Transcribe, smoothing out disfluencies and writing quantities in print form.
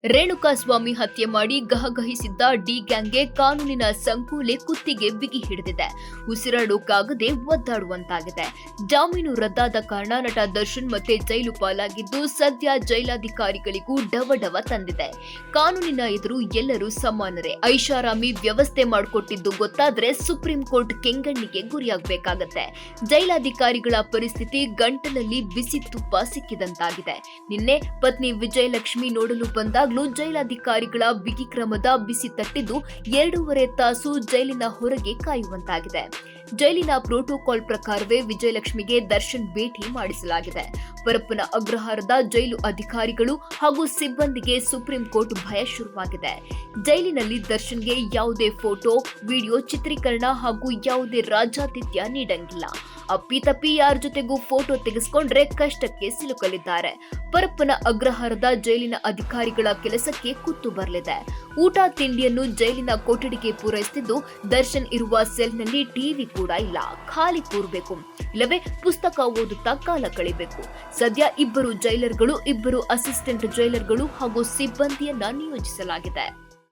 ರೇಣುಕಾಸ್ವಾಮಿ ಹತ್ಯೆ ಮಾಡಿ ಗಹಗಹಿಸಿದ್ದ ಡಿ ಗ್ಯಾಂಗ್ಗೆ ಕಾನೂನಿನ ಸಂಕೋಲೆ ಕುತ್ತಿಗೆ ಬಿಗಿ ಹಿಡಿದಿದೆ. ಉಸಿರಾಡೋಕಾಗದೆ ಒದ್ದಾಡುವಂತಾಗಿದೆ. ಜಾಮೀನು ರದ್ದಾದ ಕಾರಣ ನಟ ದರ್ಶನ್ ಮತ್ತೆ ಜೈಲು ಪಾಲಾಗಿದ್ದು ಸದ್ಯ ಜೈಲಾಧಿಕಾರಿಗಳಿಗೂ ಡವಡವ ತಂದಿದೆ. ಕಾನೂನಿನ ಎದುರು ಎಲ್ಲರೂ ಸಮಾನರೇ. ಐಷಾರಾಮಿ ವ್ಯವಸ್ಥೆ ಮಾಡಿಕೊಟ್ಟಿದ್ದು ಗೊತ್ತಾದ್ರೆ ಸುಪ್ರೀಂ ಕೋರ್ಟ್ ಕೆಂಗಣ್ಣಿಗೆ ಗುರಿಯಾಗಬೇಕಾಗತ್ತೆ. ಜೈಲಾಧಿಕಾರಿಗಳ ಪರಿಸ್ಥಿತಿ ಗಂಟಲಲ್ಲಿ ಬಿಸಿ ತುಪ್ಪ ಸಿಕ್ಕಿದಂತಾಗಿದೆ. ನಿನ್ನೆ ಪತ್ನಿ ವಿಜಯಲಕ್ಷ್ಮಿ ನೋಡಲು ಬಂದಾಗ ಜೈಲಾಧಿಕಾರಿಗಳ ಬಿಗಿ ಕ್ರಮದ ಬಿಸಿ ತಟ್ಟಿದ್ದು 2.5 ತಾಸು ಜೈಲಿನ ಹೊರಗೆ ಕಾಯುವಂತಾಗಿದೆ. ಜೈಲಿನ ಪ್ರೋಟೋಕಾಲ್ ಪ್ರಕಾರವೇ ವಿಜಯಲಕ್ಷ್ಮಿಗೆ ದರ್ಶನ್ ಭೇಟಿ ಮಾಡಿಸಲಾಗಿದೆ. ಪರಪ್ಪನ ಅಗ್ರಹಾರದ ಜೈಲು ಅಧಿಕಾರಿಗಳು ಹಾಗೂ ಸಿಬ್ಬಂದಿಗೆ ಸುಪ್ರೀಂ ಕೋರ್ಟ್ ಭಯ ಶುರುವಾಗಿದೆ. ಜೈಲಿನಲ್ಲಿ ದರ್ಶನ್ಗೆ ಯಾವುದೇ ಫೋಟೋ, ವಿಡಿಯೋ ಚಿತ್ರೀಕರಣ ಹಾಗೂ ಯಾವುದೇ ರಾಜಾತಿಥ್ಯ ನೀಡಂಗಿಲ್ಲ. ಅಪ್ಪಿತಪ್ಪಿ ಯಾರ ಜೊತೆಗೂ ಫೋಟೋ ತೆಗೆಸಿಕೊಂಡ್ರೆ ಕಷ್ಟಕ್ಕೆ ಸಿಲುಕಲಿದ್ದಾರೆ. ಪರಪ್ಪನ ಅಗ್ರಹಾರದ ಜೈಲಿನ ಅಧಿಕಾರಿಗಳ ಕೆಲಸಕ್ಕೆ ಕುತ್ತು ಬರಲಿದೆ. ಊಟ ತಿಂಡಿಯನ್ನು ಜೈಲಿನ ಕೊಠಡಿಗೆ ಪೂರೈಸುತ್ತಿದ್ದು ದರ್ಶನ್ ಇರುವ ಸೆಲ್ನಲ್ಲಿ ಟಿವಿ ಕೂಡ ಇಲ್ಲ. ಖಾಲಿ ಕೂರಬೇಕು, ಇಲ್ಲವೇ ಪುಸ್ತಕ ಓದುತ್ತಾ ಕಾಲ ಕಳಿಬೇಕು. ಸದ್ಯ 2 ಜೈಲರ್ಗಳು, 2 ಅಸಿಸ್ಟೆಂಟ್ ಜೈಲರ್ಗಳು ಹಾಗೂ ಸಿಬ್ಬಂದಿಯನ್ನ ನಿಯೋಜಿಸಲಾಗಿದೆ.